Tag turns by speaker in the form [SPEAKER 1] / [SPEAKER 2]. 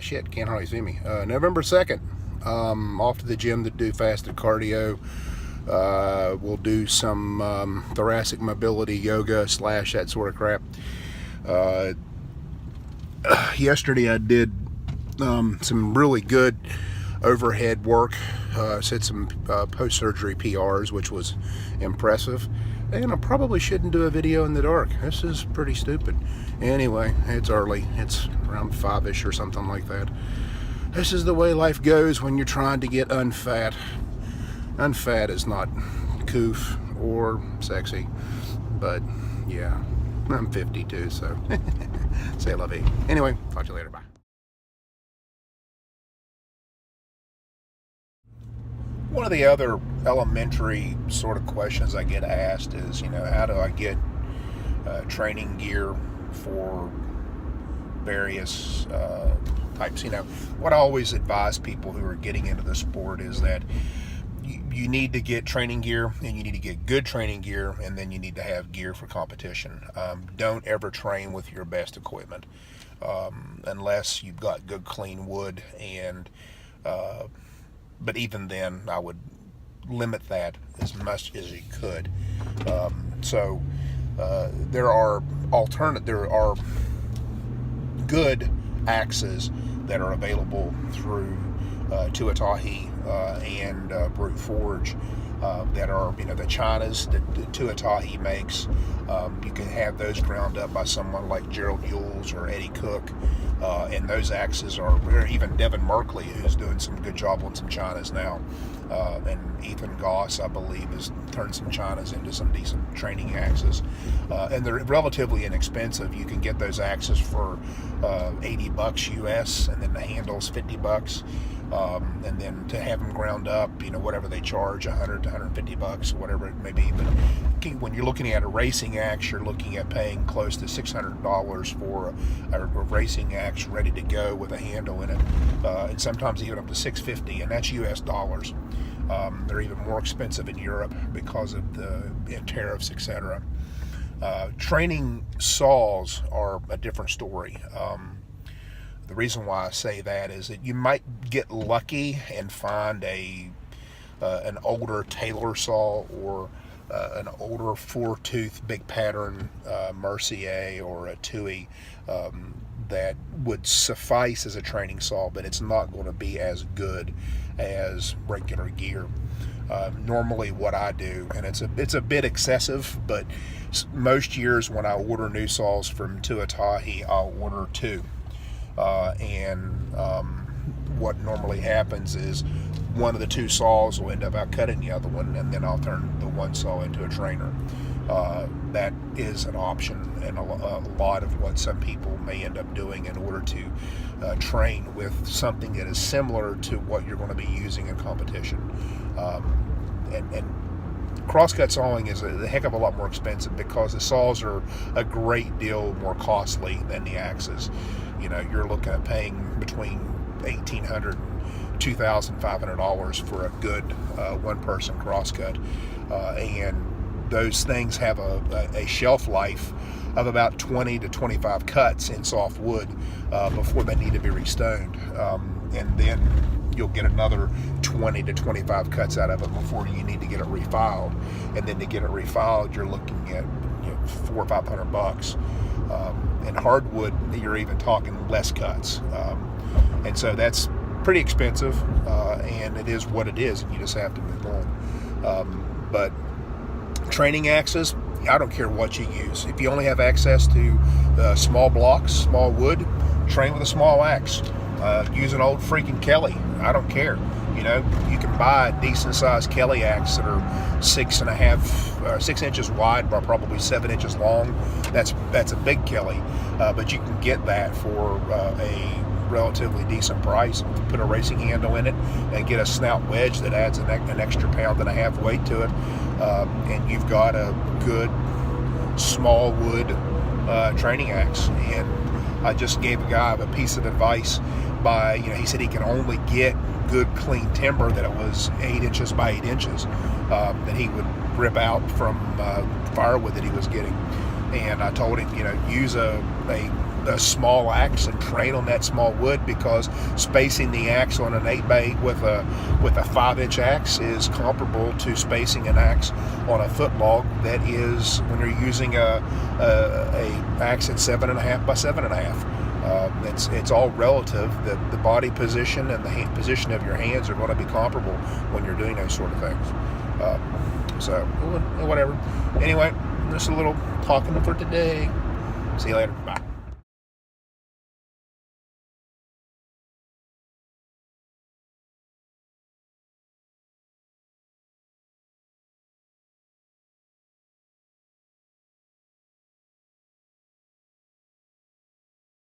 [SPEAKER 1] Shit, can't hardly see me. November 2nd, off to the gym to do fasted cardio. We'll do some thoracic mobility yoga / that sort of crap. Uh, Yesterday I did some really good overhead work. Set some post-surgery PRs, which was impressive. And I probably shouldn't do a video in the dark. This is pretty stupid. Anyway, it's early. It's around 5-ish or something like that. This is the way life goes when you're trying to get unfat. Unfat is not coof or sexy, but yeah, I'm 52, so say la vie. Anyway, talk to you later. Bye. One of the other elementary sort of questions I get asked is, how do I get training gear for various types? What I always advise people who are getting into the sport is that you need to get training gear, and you need to get good training gear, and then you need to have gear for competition. Don't ever train with your best equipment unless you've got good clean wood, and but even then I would limit that as much as you could. So there are good axes that are available through Tuatahi and Brute Forge that are, the Chinas that Tuatahi makes. You can have those ground up by someone like Gerald Yules or Eddie Cook, and those axes or even Devin Merkley, who's doing some good job on some Chinas now, and Ethan Goss, I believe, has turned some Chinas into some decent training axes, and they're relatively inexpensive. You can get those axes for $80 US, and then the handle's $50. And then to have them ground up, whatever they charge, $100 to $150, whatever it may be. But when you're looking at a racing axe, you're looking at paying close to $600 for a racing axe ready to go with a handle in it, and sometimes even up to $650, and that's US dollars. They're even more expensive in Europe because of the tariffs, etc. Training saws are a different story. The reason why I say that is that you might get lucky and find an older Taylor saw or an older 4-tooth big pattern Mercier or a Tui that would suffice as a training saw, but it's not going to be as good as regular gear. Normally what I do, and it's a bit excessive, but most years when I order new saws from Tuatahi, I'll order two. What normally happens is one of the two saws will end up outcutting the other one, and then I'll turn the one saw into a trainer. That is an option, and a lot of what some people may end up doing in order to train with something that is similar to what you're going to be using in competition. And crosscut sawing is a heck of a lot more expensive because the saws are a great deal more costly than the axes. You're looking at paying between $1,800 and $2,500 for a good one-person crosscut, and those things have a shelf life of about 20 to 25 cuts in soft wood before they need to be restoned, and then you'll get another 20 to 25 cuts out of it before you need to get it refiled, and then to get it refiled you're looking at $400 or $500. And hardwood, you're even talking less cuts, and so that's pretty expensive, and it is what it is, and you just have to move on. But training axes, I don't care what you use. If you only have access to small blocks, small wood, train with a small axe. Use an old freaking Kelly. I don't care. You can buy a decent sized Kelly axe that are 6 inches wide by probably 7 inches long. That's a big Kelly, but you can get that for a relatively decent price. Put a racing handle in it and get a snout wedge that adds an extra pound and a half weight to it, and you've got a good small wood training axe. And I just gave a guy a piece of advice by, he said he can only get good clean timber that it was 8 inches by 8 inches that he would rip out from firewood that he was getting. And I told him, use a the small axe and train on that small wood, because spacing the axe on an 8x8 with a 5-inch axe is comparable to spacing an axe on a foot log that is when you're using a axe at 7.5 by 7.5. It's all relative. The body position and the hand position of your hands are going to be comparable when you're doing those sort of things. So whatever. Anyway, just a little talking for today. See you later.